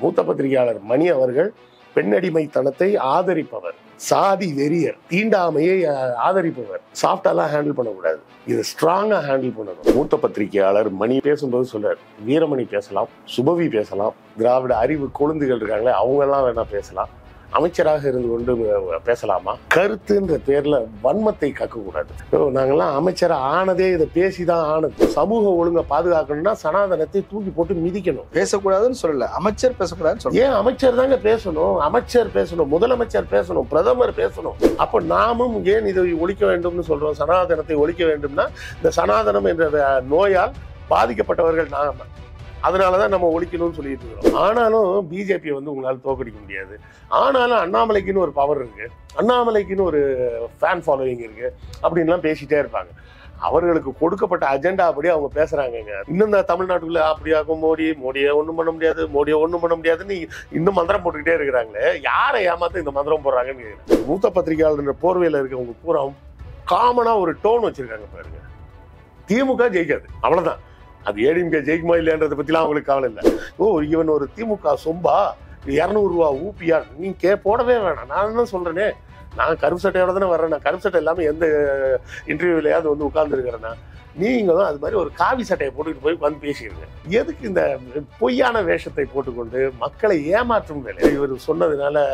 மூத்த பத்திரிகையாளர் மணி அவர்கள் பெண்ணடிமைத்தனத்தை ஆதரிப்பவர், சாதி வெறியர், தீண்டாமையை ஆதரிப்பவர். சாஃப்டாலாம் ஹேண்டில் பண்ணக்கூடாது, இது ஸ்ட்ராங்கா ஹேண்டில் பண்ணணும். மூத்த பத்திரிகையாளர் மணி பேசும்போது சொல்றார், வீரமணி பேசலாம், சுபவி பேசலாம், திராவிட அறிவு கொழுந்துகள் இருக்காங்களே அவங்க எல்லாம் வேணா பேசலாம், அமைச்சராக இருந்து கொண்டு பேசலாமா? கருத்துன்ற பேர்ல வன்மத்தை கக்கக்கூடாது. நாங்கெல்லாம் அமைச்சர் ஆனதே இதை பேசிதான் ஆனது. சமூக ஒழுங்கை பாதுகாக்கணும்னா சனாதனத்தை தூக்கி போட்டு மிதிக்கணும். பேசக்கூடாதுன்னு சொல்லல, அமைச்சர் பேசக்கூடாதுன்னு. ஏன் அமைச்சர் தாங்க பேசணும்? அமைச்சர் பேசணும், முதலமைச்சர் பேசணும், பிரதமர் பேசணும். அப்ப நாமும் ஏன் இதை ஒழிக்க வேண்டும்னு சொல்றோம்? சனாதனத்தை ஒழிக்க வேண்டும்னா இந்த சனாதனம் என்ற நோயால் பாதிக்கப்பட்டவர்கள் நாம, அதனாலதான் நம்ம ஒழிக்கணும்னு சொல்லிட்டு இருக்கோம். ஆனாலும் பிஜேபி உங்களால் தோக்கடிக்க முடியாது. ஆனாலும் அண்ணாமலைக்குன்னு ஒரு பவர் இருக்கு, அண்ணாமலைக்குன்னு ஒரு ஃபேன் ஃபாலோவிங் இருக்கு அப்படின்லாம் பேசிட்டே இருப்பாங்க. அவர்களுக்கு கொடுக்கப்பட்ட அஜெண்டா அப்படி அவங்க பேசுறாங்க. இன்னும் இந்த தமிழ்நாட்டுக்குள்ள அப்படியாக்கும் மோடியை ஒண்ணும் பண்ண முடியாது, மோடியை ஒண்ணும் பண்ண முடியாதுன்னு இன்னும் மந்திரம் போட்டுக்கிட்டே இருக்கிறாங்களே. யாரை ஏமாத்த இந்த மந்திரம் போடுறாங்கன்னு மூத்த பத்திரிகையாளர் போர்வையில இருக்கவங்க பூரா காமனா ஒரு டோன் வச்சிருக்காங்க பாருங்க. திமுக ஜெயிக்காது, அவ்வளவுதான். அது ஏடிஎம்கே ஜெயிக்குமா இல்லையன்றதை பத்திலாம் அவங்களுக்கு கவலை இல்லை. இவன் ஒரு திமுக சொம்பா, 200 ரூபா ஊப்பியா, நீ போடவே வேணாம். நான் என்ன சொல்றேனே, நான் கருப்பு சட்டையோட தானே வர்றேன். நான் கருப்பு சட்டை இல்லாமல் எந்த இன்டர்வியூலையாவது உட்கார்ந்துருக்கிறேன்னா, நீங்களும் அது மாதிரி ஒரு காவி சட்டையை போட்டுக்கிட்டு போய் உட்காந்து பேசிடுங்க. எதுக்கு இந்த பொய்யான வேஷத்தை போட்டுக்கொண்டு மக்களை ஏமாற்றும் வேலை? இவர் சொன்னதுனால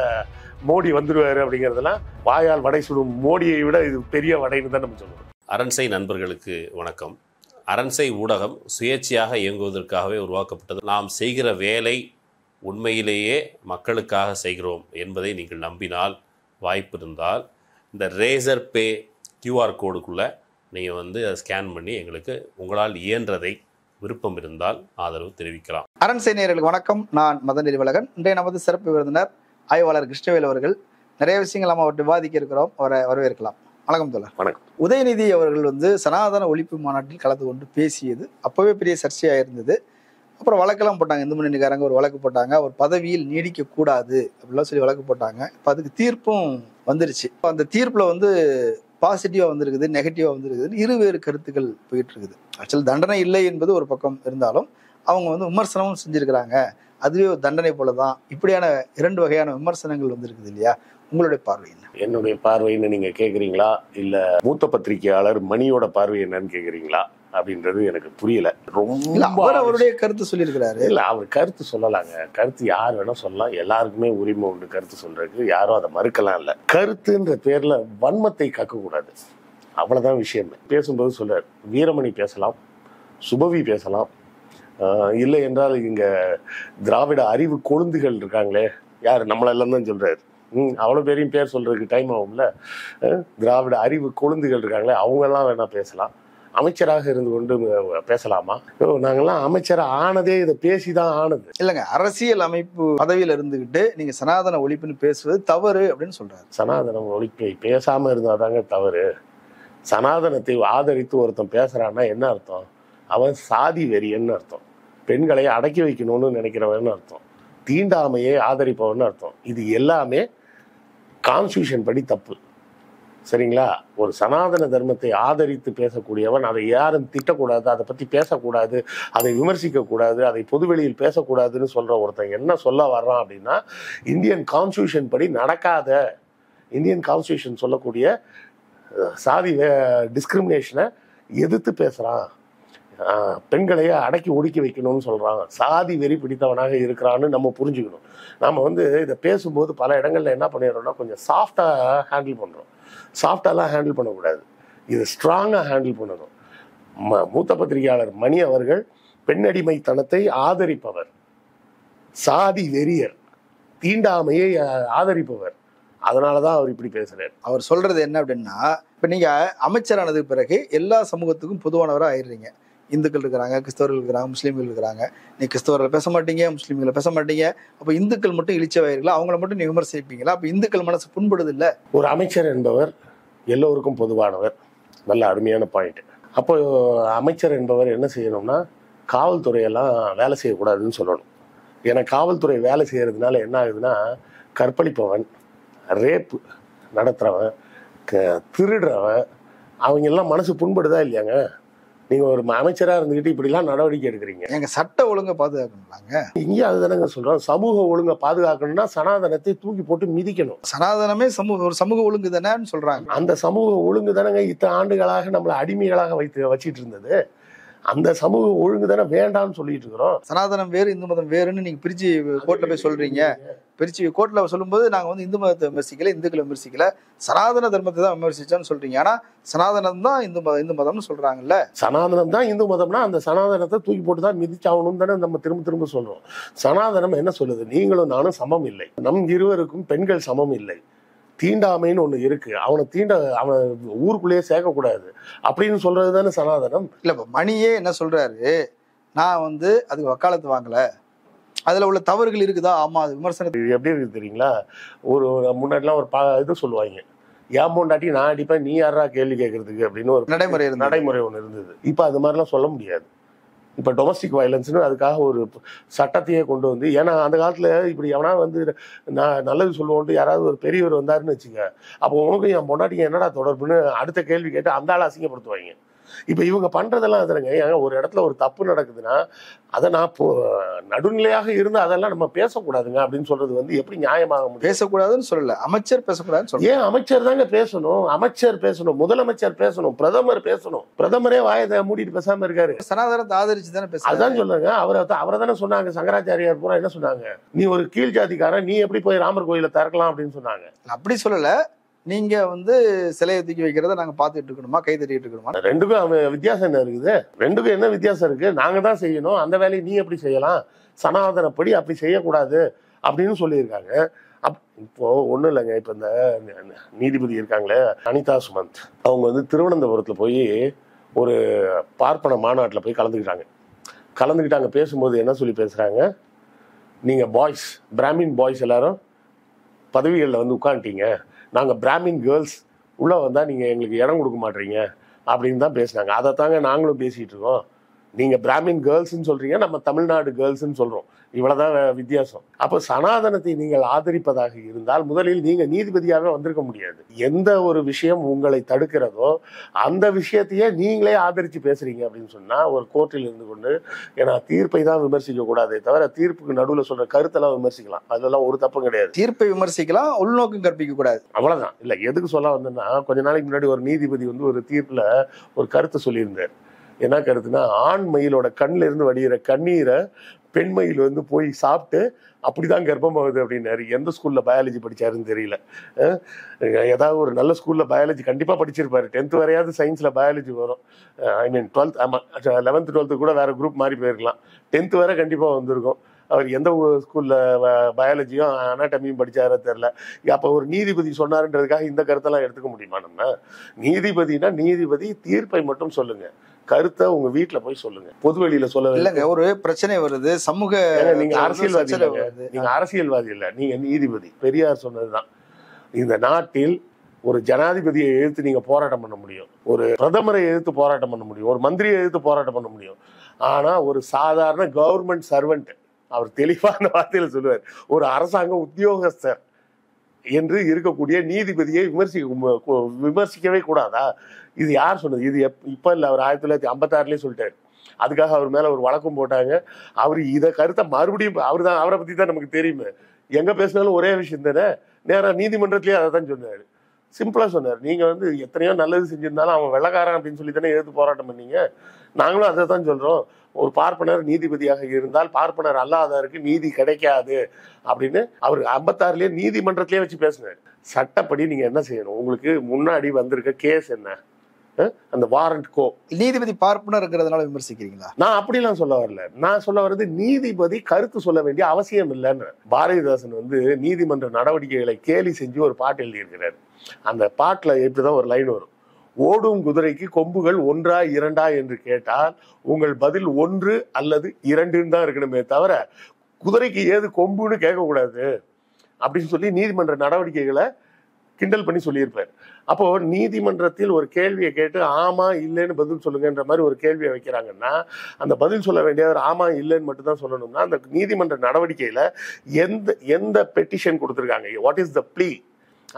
மோடி வந்துடுவாரு அப்படிங்கிறதெல்லாம் வாயால் வடை சுடும் மோடியை விட இது பெரிய வடைன்னு தான் நம்ம சொல்லுவோம். அரண்சை நண்பர்களுக்கு வணக்கம். அரண்சை ஊடகம் சுயேட்சையாக இயங்குவதற்காகவே உருவாக்கப்பட்டது. நாம் செய்கிற வேலை உண்மையிலேயே மக்களுக்காக செய்கிறோம் என்பதை நீங்கள் நம்பினால், வாய்ப்பு இருந்தால் இந்த ரேசர் பே கியூஆர் கோடுக்குள்ளே நீங்கள் அதை ஸ்கேன் பண்ணி எங்களுக்கு உங்களால் இயன்றதை விருப்பம் இருந்தால் ஆதரவு தெரிவிக்கலாம். அரண்சை நேயர்களுக்கு வணக்கம். நான் மதன் நெறிவலகன். இன்றைய நமது சிறப்பு விருந்தினர் ஆய்வாளர் கிருஷ்ணவேல் அவர்கள். நிறைய விஷயங்கள் நம்ம அவர்கிட்ட விவாதிக்க இருக்கிறோம், அவரை வரவேற்கலாம். வணக்கம் தோழர். வணக்கம். உதயநிதி அவர்கள் சனாதன ஒழிப்பு மாநாட்டில் கலந்து கொண்டு பேசியது அப்பவே பெரிய சர்ச்சையாக இருந்தது. அப்புறம் வழக்கெல்லாம் போட்டாங்க, இந்து முன்னணிக்காரங்க ஒரு வழக்கு போட்டாங்க, அவர் பதவியில் நீடிக்க கூடாது அப்படிலாம் சொல்லி வழக்கு போட்டாங்க. இப்போ அதுக்கு தீர்ப்பும் வந்துருச்சு. அந்த தீர்ப்புல பாசிட்டிவா வந்திருக்குது, நெகட்டிவா வந்திருக்குது, இருவேறு கருத்துக்கள் போயிட்டு இருக்குது. ஆக்சுவல் தண்டனை இல்லை என்பது ஒரு பக்கம் இருந்தாலும் அவங்க விமர்சனமும் செஞ்சிருக்கிறாங்க, அதுவே ஒரு தண்டனை போலதான். இப்படியான 2 வகையான விமர்சனங்கள் வந்திருக்குது இல்லையா? உங்களுடைய பார்வை என்ன? என்னுடைய பார்வைன்னு நீங்க கேக்குறீங்களா, இல்ல மூத்த பத்திரிகையாளர் மணியோட பார்வை என்னன்னு கேக்குறீங்களா அப்படின்றது எனக்கு புரியல. ரொம்ப அவருடைய கருத்து சொல்லியிருக்கிறாரு. இல்ல, அவர் கருத்து சொல்லலாங்க. கருத்து யார் வேணா சொல்லலாம், எல்லாருக்குமே உரிமை உண்டு கருத்து சொல்றதுக்கு, யாரும் அதை மறுக்கலாம் இல்ல. கருத்துன்ற பேர்ல வன்மத்தை கக்கக்கூடாது, அவ்வளவுதான் விஷயம். பேசும்போது சொல்றாரு, வீரமணி பேசலாம், சுபவி பேசலாம், இல்லை என்றால் இங்க திராவிட அறிவு கொழுந்துகள் இருக்காங்களே, யாரு நம்மளெல்லாம் தான் சொல்றாரு. அவ்வளோ பேரையும் பேர் சொல்றதுக்கு டைம் ஆகும்ல. திராவிட அறிவு கொழுந்துகள் இருக்காங்களே அவங்க எல்லாம் வேணா பேசலாம், அமைச்சராக இருந்து கொண்டு பேசலாமா? நாங்கெல்லாம் அமைச்சர் ஆனதே இதை பேசிதான் ஆனது. இல்லைங்க, அரசியல் அமைப்பு பதவியில இருந்துகிட்டு நீங்க சனாதன ஒழிப்புன்னு பேசுவது தவறு அப்படின்னு சொல்றாரு. சனாதன ஒழிப்பை பேசாம இருந்தாதாங்க தவறு. சனாதனத்தை ஆதரித்து ஒருத்தன் பேசுறான்னா என்ன அர்த்தம்? அவன் சாதி வெறியன்னு அர்த்தம், பெண்களை அடக்கி வைக்கணும்னு நினைக்கிறவன்னு அர்த்தம், தீண்டாமையை ஆதரிப்பவன்னு அர்த்தம். இது எல்லாமே கான்ஸ்டியூஷன் படி தப்பு, சரிங்களா? ஒரு சனாதன தர்மத்தை ஆதரித்து பேசக்கூடியவன் அதை யாரும் திட்டக்கூடாது, அதை பற்றி பேசக்கூடாது, அதை விமர்சிக்க கூடாது, அதை பொதுவெளியில் பேசக்கூடாதுன்னு சொல்ற ஒருத்தன் என்ன சொல்ல வர்றான் அப்படின்னா, இந்தியன் கான்ஸ்டியூஷன் படி நடக்காத, இந்தியன் கான்ஸ்டியூஷன் சொல்லக்கூடிய சாதி டிஸ்கிரிமினேஷனை எதிர்த்து பேசுறான், பெண்களையே அடக்கி ஒடுக்கி வைக்கணும்னு சொல்றான், சாதி வெறி பிடித்தவனாக இருக்கிறான்னு நம்ம புரிஞ்சுக்கணும். நாம இதை பேசும்போது பல இடங்கள்ல என்ன பண்ணிடுறோம்னா, கொஞ்சம் சாஃப்டா ஹேண்டில் பண்றோம். சாஃப்டாலாம் ஹேண்டில் பண்ணக்கூடாது, இது ஸ்ட்ராங்கா ஹேண்டில் பண்ணணும். மூத்த பத்திரிகையாளர் மணி அவர்கள் பெண்ணடிமைத்தனத்தை ஆதரிப்பவர், சாதி வெறியர், தீண்டாமையை ஆதரிப்பவர், அதனாலதான் அவர் இப்படி பேசுறாரு. அவர் சொல்றது என்ன அப்படின்னா, இப்ப நீங்க அமைச்சரானதுக்கு பிறகு எல்லா சமூகத்துக்கும் பொதுவானவராக ஆயிடுறீங்க. இந்துக்கள் இருக்கிறாங்க, கிறிஸ்தவர்கள் இருக்கிறாங்க, முஸ்லீம்கள் இருக்கிறாங்க. நீ கிறிஸ்தவர்கள் பேச மாட்டீங்க, முஸ்லீம்களை பேச மாட்டீங்க. அப்போ இந்துக்கள் மட்டும் இழிச்சவாயிருங்களா, அவங்கள மட்டும் நீ விமர்சிப்பீங்களா? அப்போ இந்துக்கள் மனசு புண்படுது இல்லை? ஒரு அமைச்சர் என்பவர் எல்லோருக்கும் பொதுவானவர், நல்ல அருமையான பாயிண்ட். அப்போ அமைச்சர் என்பவர் என்ன செய்யணும்னா, காவல்துறையெல்லாம் வேலை செய்யக்கூடாதுன்னு சொல்லணும். ஏன்னா காவல்துறை வேலை செய்யறதுனால என்ன ஆகுதுன்னா, கற்பழிப்பவன், ரேப்பு நடத்துறவன், திருடுறவன், அவங்க எல்லாம் மனசு புண்படுதா இல்லையாங்க? நீங்க ஒரு அமைச்சரா இருந்துகிட்டு இப்படி எல்லாம் நடவடிக்கை எடுக்கிறீங்க. எங்க சட்ட ஒழுங்கை பாதுகாக்கணும்லாங்க. இங்கே அதுதானங்க சொல்றோம். சமூக ஒழுங்கை பாதுகாக்கணும்னா சனாதனத்தை தூக்கி போட்டு மிதிக்கணும். சனாதனமே ஒரு சமூக ஒழுங்கு தானேன்னு சொல்றாங்க. அந்த சமூக ஒழுங்கு தானங்க இத்தனை ஆண்டுகளாக நம்மளை அடிமைகளாக வச்சிட்டு இருந்தது. அந்த சமூக ஒழுங்கு தானே வேண்டாம்னு சொல்லிட்டு இருக்கிறோம். சனாதனம் வேறு இந்து மதம் வேறுன்னு நீங்க பிரிச்சு கோர்ட்ல போய் சொல்றீங்க. பிரிச்சு கோர்ட்ல சொல்லும்போது நாங்க வந்து இந்து மதத்தை விமர்சிக்கல, இந்துக்களை விமர்சிக்கல, சனாதன தர்மத்தை தான் விமர்சிச்சோன்னு சொல்றீங்க. ஆனா சனாதனம் தான் இந்து மதம்னு சொல்றாங்கல்ல. சனாதனம் தான் இந்து மதம்னா அந்த சனாதனத்தை தூக்கி போட்டு தான் மிதிச்சாகணும் தானே நம்ம திரும்ப திரும்ப சொல்றோம். சனாதனம் என்ன சொல்லுது? நீங்களும் நானும் சமம் இல்லை, நம் இருவருக்கும் பெண்கள் சமம் இல்லை, தீண்டாமைன்னு ஒண்ணு இருக்கு, அவனை ஊருக்குள்ளேயே சேர்க்கக்கூடாது அப்படின்னு சொல்றது தானே சனாதனம். இல்ல இப்ப மணியே என்ன சொல்றாரு, நான் வந்து அதுக்கு வக்காலத்து வாங்கல, அதுல உள்ள தவறுகள் இருக்குதா? ஆமா, அது விமர்சனத்துக்கு. இது எப்படி இருக்கு தெரியுங்களா? ஒரு முன்னாடிலாம் ஒரு இது சொல்லுவாங்க, ஏன் பொண்டாட்டி நான் அடிப்பேன் நீ யாரா கேள்வி கேட்கறதுக்கு அப்படின்னு ஒரு நடைமுறை ஒண்ணு இருந்தது. இப்ப அது மாதிரிலாம் சொல்ல முடியாது. இப்போ டொமஸ்டிக் வயலன்ஸ்னு அதுக்காக ஒரு சட்டத்தையே கொண்டு வந்து, ஏன்னா அந்த காலத்தில் இப்படி எவனா வந்து நான் நல்லது சொல்லுவோன்ட்டு யாராவது ஒரு பெரியவர் வந்தாருன்னு வச்சுங்க, அப்போ உனக்கும் என் பொண்டாட்டிக்கு என்னடா தொடர்புன்னு அடுத்த கேள்வி கேட்டு அந்த ஆளை அசிங்கப்படுத்துவாங்க. இப்போ இவங்க பண்ணுறதெல்லாம் அதுங்க. ஏங்க ஒரு இடத்துல ஒரு தப்பு நடக்குதுன்னா அதை நான் நடுநிலையாக இருந்து அதெல்லாம் நம்ம பேசக்கூடாதுங்க அப்படின்னு சொல்றது வந்து எப்படி நியாயமாக முடியும்? பேசக்கூடாதுன்னு சொல்லல, அமைச்சர் பேசக்கூடாதுன்னு சொல்ல. ஏன் அமைச்சர் தாங்க பேசணும்? அமைச்சர் பேசணும், முதலமைச்சர் பேசணும், பிரதமர் பேசணும். பிரதமரே வாயை மூடிட்டு பேசாம இருக்காரு. சனாதனத்தை ஆதரிச்சு தானே பேச. அதான் சொல்றாங்க. அவரை தானே சொன்னாங்க, சங்கராச்சாரியார் பூரா என்ன சொன்னாங்க, நீ ஒரு கீழ் ஜாதிக்காரன், நீ எப்படி போய் ராமர் கோயில திறக்கலாம் அப்படின்னு சொன்னாங்க. அப்படி சொல்லல, நீங்க வந்து சிலையை தூக்கி வைக்கிறத நாங்க பாத்துட்டு இருக்கணுமா, கை தட்டிட்டு இருக்கணுமா? ரெண்டுக்கும் வித்தியாசம் என்ன இருக்குது? ரெண்டுக்கும் என்ன வித்தியாசம் இருக்கு? நாங்க தான் செய்யணும், அந்த வேலையை நீ எப்படி செய்யலாம், சனாதனப்படி அப்படி செய்யக்கூடாது அப்படின்னு சொல்லியிருக்காங்க. இப்போ ஒண்ணும் இல்லைங்க. இப்ப இந்த நீதிபதி இருக்காங்களே அனிதா சுமந்த், அவங்க வந்து திருவனந்தபுரத்துல போய் ஒரு பார்ப்பன மாநாட்டில் போய் கலந்துக்கிட்டாங்க. பேசும்போது என்ன சொல்லி பேசுறாங்க, நீங்க பாய்ஸ், பிராமின் பாய்ஸ் எல்லாரும் பதவிகளில் வந்து உட்காந்துட்டீங்க, நாங்கள் பிராமின் கேர்ள்ஸ் உள்ளே வந்தால் நீங்கள் எங்களுக்கு இடம் கொடுக்க மாட்டீங்க அப்படின்னு தான் பேசினாங்க. அதை தாங்க நாங்களும் பேசிகிட்டு இருக்கோம். நீங்கள் பிராமின் கேர்ள்ஸ்ன்னு சொல்கிறீங்க, நம்ம தமிழ்நாடு கேர்ள்ஸ்ன்னு சொல்கிறோம். இவ்வளோதான் வித்தியாசம். அப்போ சனாதனத்தை நீங்கள் ஆதரிப்பதாக இருந்தால் முதலில் நீங்கள் நீதிபதியாகவே வந்திருக்க முடியாது. எந்த ஒரு விஷயம் உங்களை தடுக்கிறதோ அந்த விஷயத்தையே நீங்களே ஆதரித்து பேசுகிறீங்க அப்படின்னு சொன்னால் ஒரு கோர்ட்டில் இருந்து கொண்டு, ஏன்னா தீர்ப்பை தான் விமர்சிக்க கூடாதே தவிர தீர்ப்புக்கு நடுவில் சொல்கிற கருத்தெல்லாம் விமர்சிக்கலாம், அதெல்லாம் ஒரு தப்பும் கிடையாது. தீர்ப்பை விமர்சிக்கலாம், உள்நோக்கம் கற்பிக்க கூடாது, அவ்வளோதான். இல்லை, எதுக்கு சொல்ல வந்தேன்னா, கொஞ்ச நாளைக்கு முன்னாடி ஒரு நீதிபதி வந்து ஒரு தீர்ப்பில் ஒரு கருத்தை சொல்லியிருந்தார். என்ன கருத்துனா, ஆண் மயிலோட கண்ணில் இருந்து வடிகிற கண்ணீரை பெண் மயில் வந்து போய் சாப்பிட்டு அப்படிதான் கர்ப்பமாகுது அப்படின்னாரு. எந்த ஸ்கூல்ல பயாலஜி படிச்சாருன்னு தெரியல. ஏதாவது ஒரு நல்ல ஸ்கூல்ல பயாலஜி கண்டிப்பா படிச்சிருப்பாரு. 10th வரையாவது சயின்ஸ்ல பயாலஜி வரும். ஐ மீன் 12th, ஆமா 11th 12th கூட வேற குரூப் மாறி போயிருக்கலாம். 10th வரை கண்டிப்பா வந்திருக்கும். அவர் எந்த ஸ்கூல்ல பயாலஜியும் அனாட்டமியும் படிச்சாரோ தெரியல. அப்போ ஒரு நீதிபதி சொன்னாருன்றதுக்காக இந்த கருத்தெல்லாம் எடுத்துக்க முடியுமா? நம்ம நீதிபதினா நீதிபதி தீர்ப்பை மட்டும் சொல்லுங்க, கருத்தை உங்க வீட்டுல போய் சொல்லுங்க, பொதுவெளியில சொல்ல இல்லைங்க. ஒரு பிரச்சனை வருது, சமூக, நீங்க அரசியல்வாதி இல்ல, நீங்க அரசியல்வாதி இல்ல, நீங்க நீதிபதி. பெரியார் சொன்னதுதான், இந்த நாட்டில் ஒரு ஜனாதிபதியை எதிர்த்து நீங்க போராட்டம் பண்ண முடியும், ஒரு பிரதமரை எதிர்த்து போராட்டம் பண்ண முடியும், ஒரு மந்திரியை எதிர்த்து போராட்டம் பண்ண முடியும். ஆனா ஒரு சாதாரண கவர்மெண்ட் சர்வெண்ட், அவர் தெளிவான வார்த்தையில சொல்லுவார், ஒரு அரசாங்க உத்தியோகஸ்தர் என்று இருக்கக்கூடிய நீதிபதியை விமர்சிக்கவே கூடாதா? இது யார் சொன்னது? இது இப்ப இல்ல, அவர் 1956லயே சொல்லிட்டாரு. அதுக்காக அவர் மேல ஒரு வழக்கம் போட்டாங்க. அவர் இதை கருத்தை மறுபடியும் அவரை பத்தி தான் நமக்கு தெரியுமே, எங்க பேசினாலும் ஒரே விஷயம் தானே. நேரம் நீதிமன்றத்திலேயே அதை தான் சொன்னாரு. சிம்பிளா சொன்னார், நீங்க வந்து எத்தனையோ நல்லது செஞ்சிருந்தாலும் அவன் வெள்ளக்காரன் அப்படின்னு சொல்லி தானே எதிர்த்து போராட்டம் பண்ணீங்க. நாங்களும் அதை தான் சொல்றோம். ஒரு பார்ப்பனர் நீதிபதியாக இருந்தால் பார்ப்பனர் அல்லாதவருக்கு நீதி கிடைக்காது அப்படின்னு அவர் 56லயே நீதிமன்றத்திலேயே வச்சு பேசினார். சட்டப்படி நீங்க என்ன செய்யணும்? உங்களுக்கு முன்னாடி வந்திருக்க கேஸ் என்ன? அந்த வாரண்ட் கோ. நீதிபதி பார்ப்பனர்ங்கிறதுனால விமர்சிக்கிறீங்களா? நான் அப்படிலாம் சொல்ல வரல. நான் சொல்ல வர்றது, நீதிபதி கருத்து சொல்ல வேண்டிய அவசியம் இல்லைன்னு. பாரதிதாசன் வந்து நீதிமன்ற நடவடிக்கைகளை கேலி செஞ்சு ஒரு பாட்டு எழுதியிருக்கிறார். அந்த பாட்டுல இப்படிதான் ஒரு லைன் வரும், ஓடும் குதிரைக்கு கொம்புகள் 1 2 என்று கேட்டால் உங்கள் பதில் 1 அல்லது 2 தான் இருக்கணுமே தவிர குதிரைக்கு ஏது கொம்புன்னு கேட்கக்கூடாது அப்படின்னு சொல்லி நீதிமன்ற நடவடிக்கைகளை கிண்டல் பண்ணி சொல்லியிருப்பார். அப்போ நீதிமன்றத்தில் ஒரு கேள்வியை கேட்டு ஆமா இல்லைன்னு பதில் சொல்லுங்கன்ற மாதிரி ஒரு கேள்வியை வைக்கிறாங்கன்னா, அந்த பதில் சொல்ல வேண்டியவர் ஆமா இல்லைன்னு மட்டும் தான் சொல்லணும்னா, அந்த நீதிமன்ற நடவடிக்கையில எந்த பெட்டிஷன் கொடுத்துருக்காங்க, வாட் இஸ் த ப்ளீ,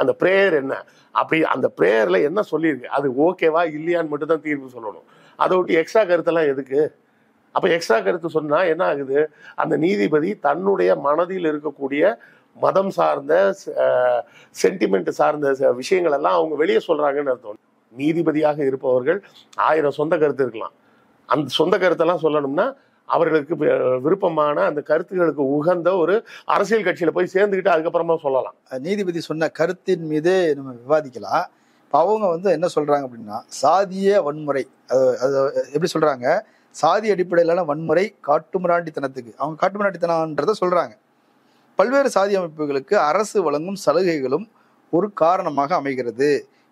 அந்த பிரேயர் என்ன, அப்படி அந்த பிரேயர்ல என்ன சொல்லியிருக்கு, அது ஓகேவா இல்லையான்னு மட்டும் தான் தீர்ப்பு சொல்லணும். அதை விட்டு எக்ஸ்ட்ரா கருத்தெல்லாம் எதுக்கு? அப்ப எக்ஸ்ட்ரா கருத்து சொன்னா என்ன ஆகுது? அந்த நீதிபதி தன்னுடைய மனதில் இருக்கக்கூடிய மதம் சார்ந்த சென்டிமெண்ட் சார்ந்த விஷயங்கள் எல்லாம் அவங்க வெளியே சொல்றாங்கன்னு அர்த்தம். நீதிபதியாக இருப்பவர்கள் 1000 சொந்த கருத்து இருக்கலாம். அந்த சொந்த கருத்தெல்லாம் சொல்லணும்னா அவர்களுக்கு விருப்பமான அந்த கருத்துகளுக்கு உகந்த ஒரு அரசியல் கட்சியில போய் சேர்ந்துக்கிட்டு அதுக்கப்புறமா சொல்லலாம். நீதிபதி சொன்ன கருத்தின் மீது நம்ம விவாதிக்கலாம். இப்போ அவங்க என்ன சொல்றாங்க அப்படின்னா, சாதிய வன்முறை, அது எப்படி சொல்றாங்க, சாதி அடிப்படையிலான வன்முறை காட்டுமிராண்டித்தனத்துக்கு, அவங்க காட்டுமிராண்டித்தனன்றதை சொல்றாங்க. பல்வேறு சாதி அமைப்புகளுக்கு அரசு வழங்கும் சலுகைகளும் ஒரு காரணமாக அமைகிறது.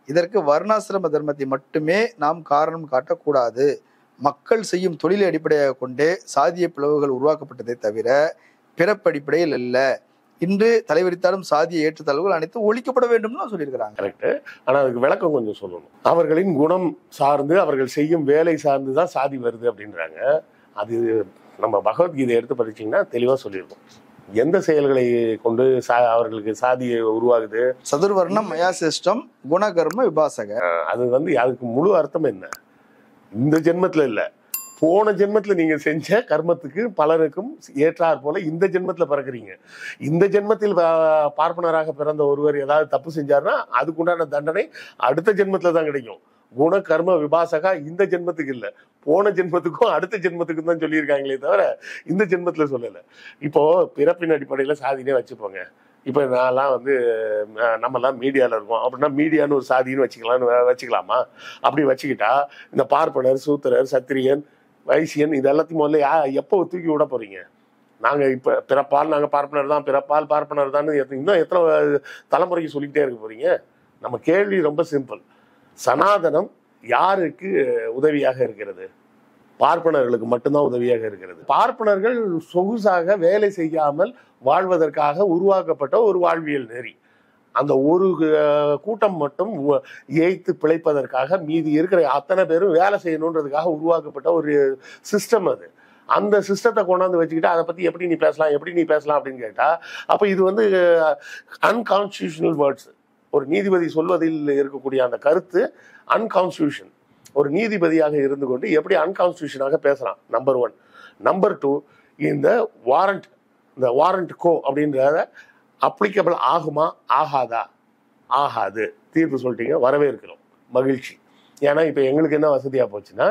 இதற்கு வர்ணாசிரம தர்மத்தை மட்டுமே நாம் காரணம் காட்டக்கூடாது. மக்கள் செய்யும் தொழிலை அடிப்படையாக கொண்டே சாதிய பிளவுகள் உருவாக்கப்பட்டதை தவிர பிறப்படிப்படையில் அல்ல. இன்று தலைவரித்தாலும் சாதிய ஏற்றத்தாழ்வுகள் அனைத்தும் ஒழிக்கப்பட வேண்டும்னு சொல்லியிருக்கிறாங்க. கரெக்ட். ஆனா அதுக்கு விளக்கம் கொஞ்சம் சொல்லணும். அவர்களின் குணம் சார்ந்து அவர்கள் செய்யும் வேலை சார்ந்து தான் சாதி வருது அப்படின்றாங்க. அது நம்ம பகவத்கீதை எடுத்து படிச்சீங்கன்னா தெளிவா சொல்லியிருக்கோம். எந்த செயல்களை கொண்டு அவர்களுக்கு சாதி உருவாகுது? சதுர்வர்ணம் மயா சிஸ்டம் குணகர்ம விபாசக. அது அதுக்கு முழு அர்த்தம் என்ன? இந்த ஜென்மத்துல இல்ல, போன ஜென்மத்துல நீங்க செஞ்ச கர்மத்துக்கு பலருக்கும் ஏற்றார் போல இந்த ஜென்மத்துல பிறக்குறீங்க. இந்த ஜென்மத்தில் பார்ப்பனராக பிறந்த ஒருவர் ஏதாவது தப்பு செஞ்சாருன்னா அதுக்குண்டான தண்டனை அடுத்த ஜென்மத்துல தான் கிடைக்கும். குண கர்ம விபாசகா இந்த ஜென்மத்துக்கு இல்ல, போன ஜென்மத்துக்கும் அடுத்த ஜென்மத்துக்கும் தான் சொல்லியிருக்காங்களே தவிர இந்த ஜென்மத்துல சொல்லல. இப்போ பிறப்பின் அடிப்படையில சாதினே வச்சுப்போங்க. இப்ப நான்லாம் நம்மலாம் மீடியால இருக்கோம் அப்படின்னா மீடியான்னு ஒரு சாதின்னு வச்சுக்கலாமா? அப்படி வச்சுக்கிட்டா இந்த பார்ப்பனர், சூத்திரர், சத்திரியன், வைசியன் இது எல்லாத்தையும் முதல்ல எப்போ தூக்கி விட போறீங்க? நாங்க இப்ப பிறப்பால் நாங்க பார்ப்பனர் தான், பிறப்பால் பார்ப்பனர் தான் இன்னும் எத்தனை தலைமுறைக்கு சொல்லிக்கிட்டே இருக்க போறீங்க? நம்ம கேள்வி ரொம்ப சிம்பிள். சனாதனம் யாருக்கு உதவியாக இருக்கிறது? பார்ப்பனர்களுக்கு மட்டும்தான் உதவியாக இருக்கிறது. பார்ப்பனர்கள் சொகுசாக வேலை செய்யாமல் வாழ்வதற்காக உருவாக்கப்பட்ட ஒரு வாழ்வியல் நெறி. அந்த ஒரு கூட்டம் மட்டும் ஏய்த்து பிழைப்பதற்காக மீதி இருக்கிற அத்தனை பேரும் வேலை செய்யணுன்றதுக்காக உருவாக்கப்பட்ட ஒரு சிஸ்டம் அது. அந்த சிஸ்டத்தை கொண்டாந்து வச்சுக்கிட்டு அதை பத்தி எப்படி நீ பேசலாம் அப்படின்னு கேட்டா, அப்ப இது அன்கான்ஸ்டிடியூஷனல் வேர்ட்ஸ். ஒரு நீதிபதி சொல்வதில் இருக்கக்கூடிய அந்த கருத்து அன்கான்ஸ்டிடியூஷன். ஒரு நீதிபதியாக இருந்து கொண்டு எப்படி அன்கான்ஸ்டிடியூஷனாக பேசலாம்? நம்பர் 1. நம்பர் 2, இந்த வாரண்ட் கோ அப்படின்றத அப்ளிகபிள் ஆகுமா ஆகாதா? ஆகாது. தீர்ப்பு சொல்லிட்டீங்க, வரவேற்கிறோம், மகிழ்ச்சி. ஏன்னா இப்ப எங்களுக்கு என்ன வசதியா போச்சுன்னா,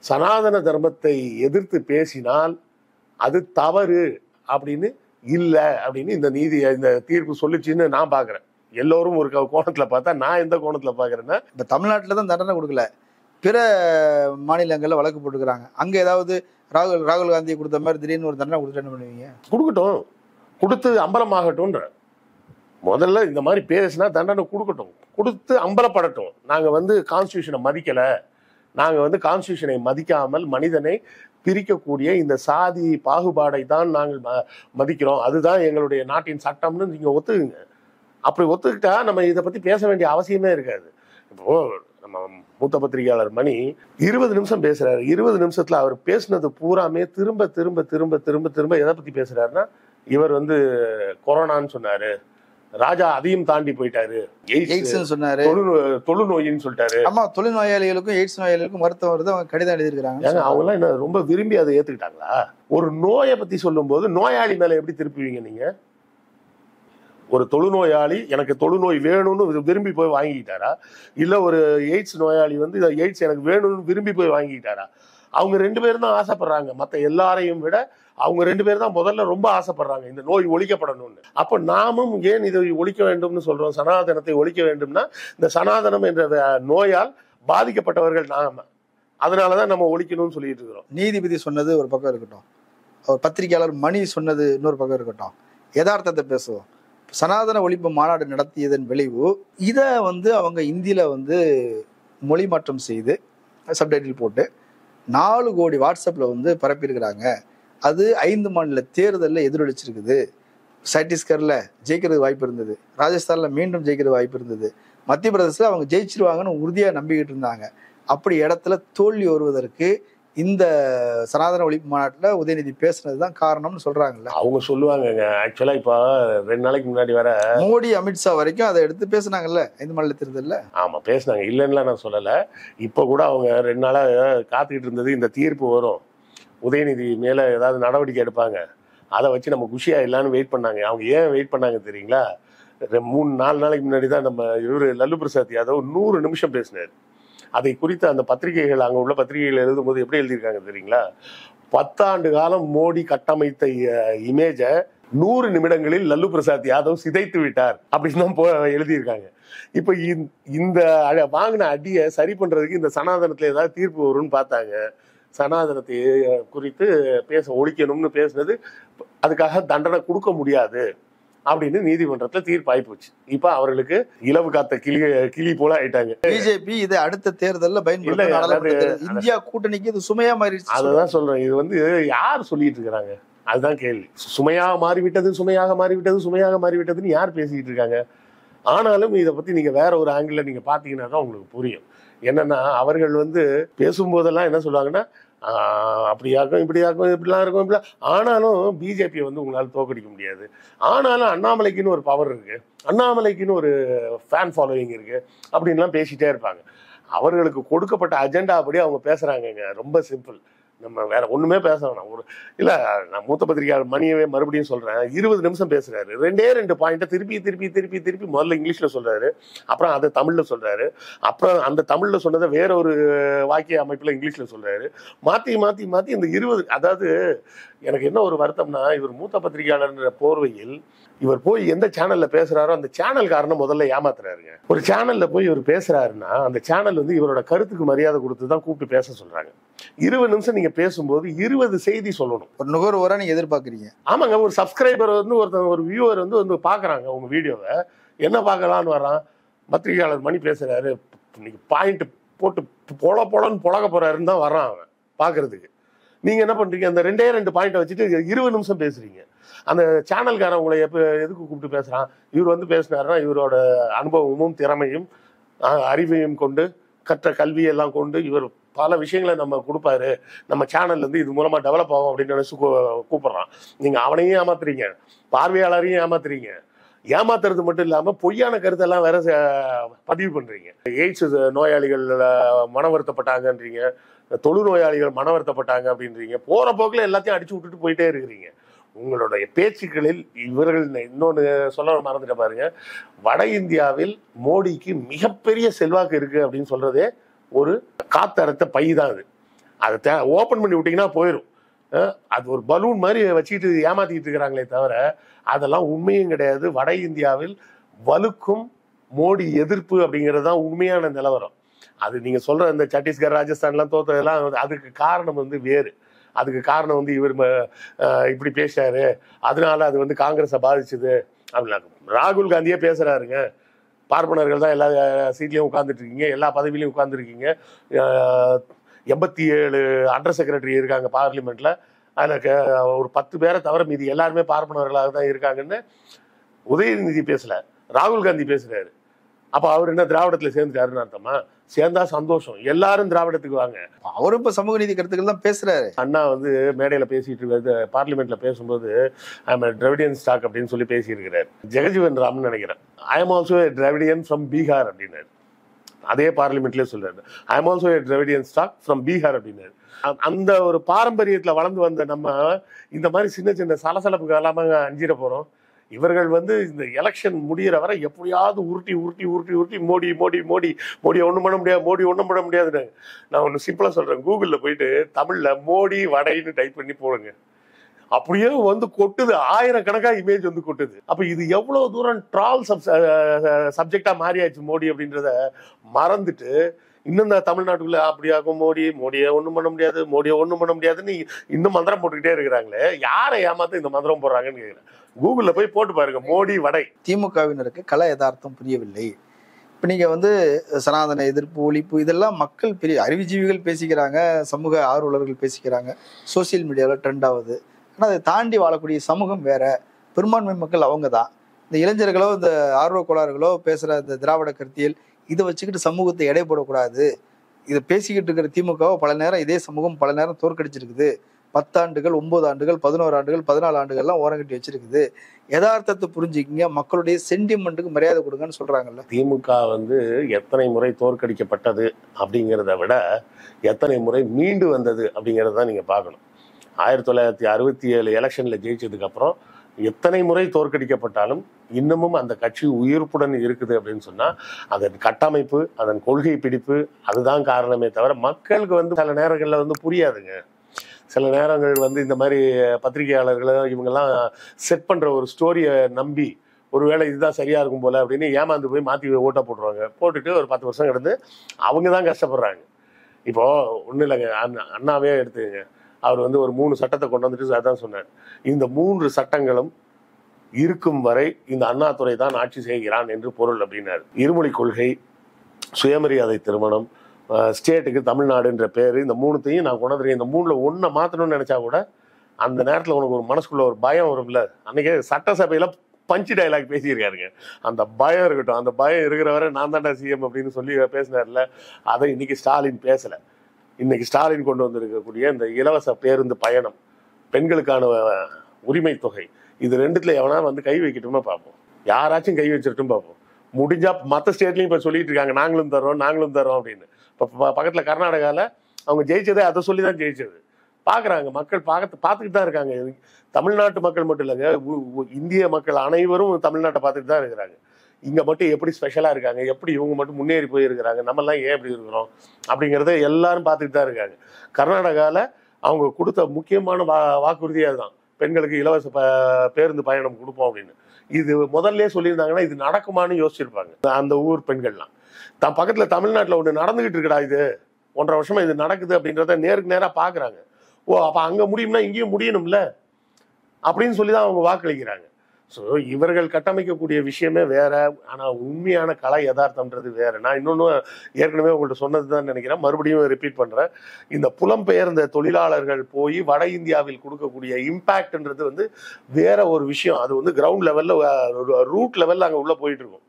சனாதன தர்மத்தை எதிர்த்து பேசினால் அது தவறு அப்படின்னு இல்லை அப்படின்னு இந்த தீர்ப்பு சொல்லிச்சுன்னு நான் பாக்குறேன். எல்லோரும் ஒரு கோணத்துல பார்த்தா, நான் எந்த கோணத்துல பாக்குறேன்னா, இப்ப தமிழ்நாட்டுல தான் தண்டனை கொடுக்கல, பிற மாநிலங்கள்ல வழக்கு போட்டுக்கிறாங்க. அங்க ஏதாவது ராகுல் காந்தியை கொடுத்த மாதிரி திடீர்னு ஒரு தண்டனை கொடுத்து என்ன பண்ணுவீங்க? கொடுக்கட்டும், கொடுத்து அம்பலமாகட்டும்ன்ற. முதல்ல இந்த மாதிரி பேசினா தண்டனை கொடுக்கட்டும், கொடுத்து அம்பலப்படட்டும். நாங்க கான்ஸ்டியூஷனை மதிக்கல, நாங்க கான்ஸ்டியூஷனை மதிக்காமல் மனிதனை பிரிக்கக்கூடிய இந்த சாதி பாகுபாடை தான் நாங்கள் மதிக்கிறோம், அதுதான் எங்களுடைய நாட்டின் சட்டம்னு நீங்க ஒத்துக்குங்க. அப்படி ஒத்துக்கிட்டா நம்ம இதை பத்தி பேச வேண்டிய அவசியமே இருக்காது. இப்போ நம்ம மூத்த பத்திரிகையாளர் மணி 20 நிமிஷம் பேசுறாரு. 20 நிமிஷத்துல அவர் பேசினது பூராமே திரும்ப திரும்ப திரும்ப திரும்ப திரும்ப எதை பத்தி பேசுறாருன்னா, இவர் கொரோனான்னு சொன்னாரு, ராஜா அதையும் தாண்டி போயிட்டாரு, எய்ட்ஸ் சொன்னாரு, தொழுநோயின்னு சொல்லிட்டாரு. ஆமா, தொழுநோயாளிகளுக்கும் எய்ட்ஸ் நோயாளிகளுக்கும் மருத்துவம் வருது, அவங்க கடிதம் எழுதியிருக்காங்க. அவங்க எல்லாம் என்ன ரொம்ப விரும்பி அதை ஏத்துக்கிட்டாங்களா? ஒரு நோயை பத்தி சொல்லும் போது நோயாளி மேல எப்படி திருப்புவீங்க நீங்க? ஒரு தொழுநோயாளி எனக்கு தொழுநோய் வேணும்னு விரும்பி போய் வாங்கிக்கிட்டாரா? இல்ல ஒரு எய்ட்ஸ் நோயாளி எய்ட்ஸ் எனக்கு வேணும்னு விரும்பி போய் வாங்கிக்கிட்டாரா? அவங்க 2 பேரும் தான் ஆசைப்படுறாங்க. மற்ற எல்லாரையும் விட அவங்க 2 பேர் தான் முதல்ல ரொம்ப ஆசைப்படுறாங்க இந்த நோய் ஒழிக்கப்படணும்னு. அப்ப நாமும் ஏன் இதை ஒழிக்க வேண்டும்னு சொல்றோம்? சனாதனத்தை ஒழிக்க வேண்டும்னா, இந்த சனாதனம் என்ற நோயால் பாதிக்கப்பட்டவர்கள் நாம, அதனாலதான் நம்ம ஒழிக்கணும்னு சொல்லிட்டு இருக்கிறோம். நீதிபதி சொன்னது ஒரு பக்கம் இருக்கட்டும், அவர் பத்திரிகையாளர் மணி சொன்னது இன்னொரு பக்கம் இருக்கட்டும், யதார்த்தத்தை பேசுவோம். சனாதன ஒழிப்பு மாநாடு நடத்தியதன் விளைவு இதை அவங்க இந்தியில மொழி மாற்றம் செய்து சப்டைட்டில் போட்டு 4 கோடி வாட்ஸ்அப்ல பரப்பியிருக்கிறாங்க. அது 5 மாநில தேர்தலில் எதிரொலிச்சிருக்குது. சத்தீஸ்கர்ல ஜெயிக்கிறது வாய்ப்பு இருந்தது, ராஜஸ்தான்ல மீண்டும் ஜெயிக்கிறது வாய்ப்பு இருந்தது, மத்திய பிரதேசத்துல அவங்க ஜெயிச்சிருவாங்கன்னு உறுதியா நம்பிக்கிட்டு இருந்தாங்க. அப்படி இடத்துல தோல்வி வருவதற்கு இந்த சனாதன ஒழிப்பு மாநாட்டில் உதயநிதி பேசுனதுதான் காரணம்னு சொல்றாங்கல்ல. அவங்க சொல்லுவாங்கங்க. ஆக்சுவலா இப்போ 2 நாளைக்கு முன்னாடி வர மோடி அமித்ஷா வரைக்கும் அதை எடுத்து பேசுனாங்கல்ல 5 மாநில தேர்தலில். ஆமா பேசினாங்க, இல்லைன்னா நான் சொல்லலை. இப்போ கூட அவங்க 2 நாளா காத்துக்கிட்டு இருந்தது இந்த தீர்ப்பு வரும், உதயநிதி மேல ஏதாவது நடவடிக்கை எடுப்பாங்க, அதை வச்சு நம்ம குஷியா இல்லைன்னு வெயிட் பண்ணாங்க. அவங்க ஏன் வெயிட் பண்ணாங்க தெரியுங்களா? 3-4 நாளைக்கு முன்னாடி தான் நம்ம லல்லு பிரசாத் யாதவ் 100 நிமிஷம் பேசினார். அதை குறித்து அந்த பத்திரிகைகள், அங்கே உள்ள பத்திரிகைகள் எழுதும்போது எப்படி எழுதியிருக்காங்க தெரியுங்களா? 10 ஆண்டு காலம் மோடி கட்டமைத்த இமேஜை 100 நிமிடங்களில் லல்லு பிரசாத் யாதவ் சிதைத்து விட்டார் அப்படின்னு தான் எழுதியிருக்காங்க. இப்போ இந்த வாங்கின அடியை சரி பண்றதுக்கு இந்த சனாதனத்துல ஏதாவது தீர்ப்பு வரும்னு பார்த்தாங்க. சனாதனத்தை குறித்து ஒழிக்கணும்னு பேசுனது, அதுக்காக தண்டனை கொடுக்க முடியாது அப்படின்னு நீதிமன்றத்துல தீர்ப்பாயி போச்சு. இப்ப அவர்களுக்கு இலவு காத்த கிளி போல ஆயிட்டாங்க. பிஜேபி இதை அடுத்த தேர்தலில் பயன்படுத்த இந்தியா கூட்டணிக்கு இது சுமையா மாறிடுச்சு. அதுதான் சொல்றேன். இது யார் சொல்லிட்டு இருக்கிறாங்க? அதுதான் கேள்வி. சுமையாக மாறிவிட்டது, சுமையாக மாறிவிட்டது, சுமையாக மாறிவிட்டதுன்னு யார் பேசிக்கிட்டு இருக்காங்க? ஆனாலும் இதை பத்தி நீங்க வேற ஒரு ஆங்கிள் நீங்க பாத்தீங்கன்னா தான் உங்களுக்கு புரியும். என்னன்னா அவர்கள் பேசும்போதெல்லாம் என்ன சொல்லுவாங்கன்னா, அப்படியாக்கும் இப்படியாக்கும் இப்படிலாம் இருக்கும் இப்படிலாம். ஆனாலும் பிஜேபியை உங்களால் தோக்கடிக்க முடியாது. ஆனாலும் அண்ணாமலைக்குன்னு ஒரு பவர் இருக்கு, அண்ணாமலைக்குன்னு ஒரு ஃபேன் ஃபாலோவிங் இருக்கு அப்படின்லாம் பேசிட்டே இருப்பாங்க. அவர்களுக்கு கொடுக்கப்பட்ட அஜெண்டா படி அவங்க பேசுறாங்கங்க. ரொம்ப சிம்பிள். நம்ம வேற ஒண்ணுமே பேச வேணாம். நான் மூத்த பத்திரிகையாளர் மணியவே மறுபடியும் சொல்றேன். 20 நிமிஷம் பேசுறாரு. 2 பாயிண்ட்டை திருப்பி முதல்ல இங்கிலீஷ்ல சொல்றாரு, அப்புறம் அதை தமிழ்ல சொல்றாரு, அப்புறம் அந்த தமிழ்ல சொன்னதை வேற ஒரு வாக்கிய அமைப்புல இங்கிலீஷ்ல சொல்றாரு. மாத்தி இந்த 20, அதாவது எனக்கு என்ன ஒரு வருத்தம்னா, இவர் மூத்த பத்திரிகையாளர் போர்வையில் இவர் போய் எந்த சேனல்ல பேசுறாரோ அந்த சேனல் காரணம் முதல்ல ஏமாத்துறாருங்க. ஒரு சேனல்ல போய் இவர் பேசுறாருன்னா அந்த சேனல் இவரோட கருத்துக்கு மரியாதை கொடுத்து தான் கூப்பிட்டு பேச சொல்றாங்க. 20 நிமிஷம் நீங்க பேசும்போது 20 செய்தி சொல்லணும். ஒரு நுகர்வோரா நீங்க எதிர்பார்க்குறீங்க. ஆமாங்க. ஒரு சப்ஸ்கிரைபர் ஒரு வியூவர் பாக்குறாங்க உங்க வீடியோவை, என்ன பார்க்கலான்னு வரான், பத்திரிகையாளர் மணி பேசுறாரு, இன்னைக்கு பாயிண்ட் போட்டு பொழன்னு பொழக்க போறாருன்னு தான் வரான் அவன் பாக்குறதுக்கு. நீங்க என்ன பண்றீங்க? அந்த 2 பாயிண்ட்டை வச்சுட்டு 20 நிமிஷம் பேசுறீங்க. அந்த சேனல்காரன் உங்களை எதுக்கு கூப்பிட்டு பேசுறான்? இவர் பேசினாருன்னா இவரோட அனுபவமும் திறமையும் அறிவையும் கொண்டு, கற்ற கல்வியெல்லாம் கொண்டு இவர் பல விஷயங்களை நம்ம கொடுப்பாரு, நம்ம சேனல்ல இது மூலமா டெவலப் ஆகும் அப்படின்னு நினைச்சு கூப்பிடுறான். நீங்க அவனையும் ஏமாத்துறீங்க, பார்வையாளரையும் ஏமாத்துறீங்க. ஏமாத்துறது மட்டும் இல்லாம பொய்யான கருத்தெல்லாம் வேற பதிவு பண்றீங்க. எய்ட்ஸ் நோயாளிகள் மன வருத்தப்பட்டாங்கன்றீங்க, தொழுநோயாளிகள் மன வருத்தப்பட்டாங்க அப்படின்றீங்க. போற போக்குல எல்லாத்தையும் அடிச்சு விட்டுட்டு போயிட்டே இருக்கிறீங்க. உங்களுடைய பேச்சுக்களில் இவர்கள் இன்னொன்னு சொல்ல மறந்துட்ட பாருங்க, வட இந்தியாவில் மோடிக்கு மிகப்பெரிய செல்வாக்கு இருக்கு அப்படின்னு சொல்றதே ஒரு காத்தரத்த பை தான். அதை ஓபன் பண்ணி விட்டீங்கன்னா போயிடும். அது ஒரு பலூன் மாதிரி வச்சுக்கிட்டு ஏமாத்திக்கிட்டு இருக்கிறாங்களே தவிர அதெல்லாம் உண்மையும் கிடையாது. வட இந்தியாவில் வலுக்கும் மோடி எதிர்ப்பு அப்படிங்கிறது தான் உண்மையான நிலவரம். அது நீங்க சொல்ற இந்த சத்தீஸ்கர் ராஜஸ்தான்லாம் தோத்ததெல்லாம் அதுக்கு காரணம் வேறு. அதுக்கு காரணம் இவர் இப்படி பேசுறாரு, அதனால அது காங்கிரஸை பாதிச்சுது அப்படின்னா. ராகுல் காந்தியே பேசுறாருங்க, பார்ப்பனர்கள் தான் எல்லா சீட்லையும் உட்கார்ந்துட்டு இருக்கீங்க, எல்லா பதவியிலையும் உட்கார்ந்துருக்கீங்க, 87 அண்டர் செக்ரட்டரி இருக்காங்க பார்லிமெண்ட்ல, அதில் ஒரு 10 பேரை தவிர மீதி எல்லாருமே பார்ப்பனர்களாக தான் இருக்காங்கன்னு உதயநிதி பேசல, ராகுல் காந்தி பேசுறாரு. அப்ப அவர் என்ன திராவிடத்துல சேர்ந்துட்டாருன்னு அர்த்தமா? சேர்ந்தா சந்தோஷம், எல்லாரும் திராவிடத்துக்கு வாங்க. அவரும் இப்ப சமூக நீதி கருத்துக்கள் தான் பேசுறாரு. அண்ணா மேடையில பேசிட்டு இருக்காரு, பார்லிமெண்ட்ல பேசும்போது திராவிடியன் ஸ்டாக் அப்படின்னு சொல்லி பேசியிருக்கிறார். ஜெகஜீவன் ராம்னு நினைக்கிறேன், I am also Dravidian from Bihar அப்படின்னாரு. அதே பார்லிமெண்ட்லயே சொல்றாரு, I am also Dravidian stock from Bihar அப்படின்னாரு. அந்த ஒரு பாரம்பரியத்துல வளர்ந்து வந்த நம்ம இந்த மாதிரி சின்ன சின்ன சலசலப்புக்கு எல்லாமே அஞ்சிட போறோம். இவர்கள் இந்த எலெக்ஷன் முடிகிற வரை எப்படியாவது உருட்டி உருட்டி உருட்டி உருட்டி மோடி மோடி மோடி மோடியை ஒன்றும் பண்ண முடியாது, மோடி ஒன்றும் பண்ண முடியாதுன்னு. நான் ஒன்று சிம்பிளாக சொல்கிறேன், கூகுளில் போயிட்டு தமிழில் மோடி வடைன்னு டைப் பண்ணி போடுங்க, அப்படியே கொட்டுது, ஆயிரக்கணக்காக இமேஜ் கொட்டுது. அப்போ இது எவ்வளோ தூரம் ட்ரால் சப்ஜெக்டாக மாறியாச்சு மோடி அப்படின்றத மறந்துட்டு இன்னும் தமிழ்நாட்டுக்குள்ள அப்படியாகும் மோடியை ஒன்றும் பண்ண முடியாது, மோடியை ஒன்றும் பண்ண முடியாதுன்னு இன்னும் மந்திரம் போட்டுக்கிட்டே இருக்கிறாங்களே. யாரை ஏமாத்த இந்த மந்திரம் போடுறாங்கன்னு கேட்குறேன். கூகுளில் போய் போட்டு பாருங்க, மோடி வடை. திமுகவினருக்கு கல யதார்த்தம் புரியவில்லை. இப்போ நீங்கள் சனாதன எதிர்ப்பு ஒழிப்பு இதெல்லாம் மக்கள் பெரிய அறிவுஜீவிகள் பேசிக்கிறாங்க, சமூக ஆர்வலர்கள் பேசிக்கிறாங்க, சோசியல் மீடியாவில் ட்ரெண்ட் ஆகுது. ஆனால் அதை தாண்டி வாழக்கூடிய சமூகம் வேற, பெரும்பான்மை மக்கள் அவங்க தான். இந்த இளைஞர்களோ இந்த ஆர்வ கோளாறுகளோ பேசுகிற இந்த திராவிட கருத்தியல் இதை வச்சுக்கிட்டு சமூகத்தை எடை போடக்கூடாது, இதை பேசிக்கிட்டு இருக்கிற திமுகவை பல நேரம் இதே சமூகம் பல நேரம் தோற்கடிச்சிருக்குது. 10 ஆண்டுகள், 9 ஆண்டுகள், 11 ஆண்டுகள், 14 ஆண்டுகள்லாம் ஓரங்கட்டி வச்சிருக்குது. யதார்த்தத்தை புரிஞ்சுக்கிங்க, மக்களுடைய சென்டிமெண்ட்டுக்கு மரியாதை கொடுங்கன்னு சொல்றாங்கல்ல. திமுக எத்தனை முறை தோற்கடிக்கப்பட்டது அப்படிங்கிறத விட எத்தனை முறை மீண்டு வந்தது அப்படிங்கிறத தான் நீங்க பார்க்கணும். 1967 எலெக்ஷன்ல ஜெயிச்சதுக்கு அப்புறம் எத்தனை முறை தோற்கடிக்கப்பட்டாலும் இன்னமும் அந்த கட்சி உயிர்ப்புடன் இருக்குது அப்படின்னு சொன்னா அதன் கட்டமைப்பு, அதன் கொள்கை பிடிப்பு, அதுதான் காரணமே தவிர மக்களுக்கு சில நேரங்கள்ல புரியாதுங்க. சில நேரங்கள் இந்த மாதிரி பத்திரிகையாளர்களும் இவங்கெல்லாம் செட் பண்ற ஒரு ஸ்டோரியை நம்பி ஒருவேளை இதுதான் சரியா இருக்கும் போல அப்படின்னு ஏமாந்து போய் மாத்தி ஓட்ட போட்டுருவாங்க. போட்டுட்டு ஒரு 10 வருஷம் கிடந்து அவங்க தான் கஷ்டப்படுறாங்க. இப்போ ஒன்றும் இல்லைங்க, அண்ணாவே எடுத்துங்க. அவர் ஒரு 3 சட்டத்தை கொண்டு வந்துட்டு அதான் சொன்னார், இந்த 3 சட்டங்களும் இருக்கும் வரை இந்த அண்ணாதுரை தான் ஆட்சி செய்கிறான் என்று பொருள் அப்படின்னாரு. இருமொழி கொள்கை, சுயமரியாதை திருமணம், ஸ்டேட்டுக்கு தமிழ்நாடுன்ற பேர், இந்த 3த்தையும் நான் கொண்டு வந்துருக்கேன். இந்த 3ல ஒன்றை மாற்றணும்னு நினைச்சா கூட அந்த நேரத்தில் உனக்கு ஒரு மனசுக்குள்ள ஒரு பயம் வரும்ல. அன்னைக்கு சட்டசபையில பஞ்சு டைலாக் பேசியிருக்காருங்க. அந்த பயம் இருக்கட்டும், அந்த பயம் இருக்கிற வரை நான் தாண்டா சிஎம் அப்படின்னு சொல்லி பேசினார்ல, அதை இன்னைக்கு ஸ்டாலின் பேசல. இன்னைக்கு ஸ்டாலின் கொண்டு வந்திருக்கக்கூடிய இந்த இலவச பேருந்து பயணம், பெண்களுக்கான உரிமை தொகை, இது 2த்துல எவனா கை வைக்கட்டும்னா பார்ப்போம். யாராச்சும் கை வச்சிருட்டும் பார்ப்போம். முடிஞ்சா மற்ற ஸ்டேட்லையும் இப்போ சொல்லிட்டு இருக்காங்க நாங்களும் தரோம் அப்படின்னு. இப்போ பக்கத்தில் கர்நாடகாவில் அவங்க ஜெயிச்சதே அதை சொல்லி தான் ஜெயிச்சது. பார்க்குறாங்க மக்கள், பார்த்துக்கிட்டு தான் இருக்காங்க. தமிழ்நாட்டு மக்கள் மட்டும் இல்லைங்க, இந்திய மக்கள் அனைவரும் தமிழ்நாட்டை பார்த்துட்டு தான் இருக்கிறாங்க. இங்கே மட்டும் எப்படி ஸ்பெஷலாக இருக்காங்க, எப்படி இவங்க மட்டும் முன்னேறி போயிருக்கிறாங்க, நம்மெல்லாம் ஏன் இப்படி இருக்கிறோம் அப்படிங்கிறத எல்லாரும் பார்த்துட்டு தான் இருக்காங்க. கர்நாடகாவில் அவங்க கொடுத்த முக்கியமான வாக்குறுதியே அதுதான், பெண்களுக்கு இலவச பேருந்து பயணம் கொடுப்போம் அப்படின்னு. இது முதல்ல சொல்லியிருந்தாங்கன்னா இது நடக்குமான்னு யோசிச்சிருப்பாங்க அந்த ஊர் பெண்கள்லாம். தான் பக்கத்தில் தமிழ்நாட்டில் ஒன்று நடந்துகிட்டு இருக்கடா, இது 1.5 வருஷமா இது நடக்குது அப்படின்றத நேருக்கு நேராக பார்க்குறாங்க. ஓ, அப்போ அங்கே முடியும்னா இங்கேயும் முடியணும்ல அப்படின்னு சொல்லி தான் அவங்க வாக்களிக்கிறாங்க. ஸோ இவர்கள் கட்டமைக்கக்கூடிய விஷயமே வேற, ஆனால் உண்மையான கலை யதார்த்தம்ன்றது வேற. நான் இன்னொன்று ஏற்கனவே உங்கள்கிட்ட சொன்னது தான் நினைக்கிறேன், மறுபடியும் ரிப்பீட் பண்ணுறேன். இந்த புலம்பெயர்ந்த தொழிலாளர்கள் போய் வட இந்தியாவில் கொடுக்கக்கூடிய இம்பேக்ட்ன்றது வேற ஒரு விஷயம். அது கிரவுண்ட் லெவலில், ரூட் லெவலில் அங்கே உள்ளே போயிட்டு இருக்கும்.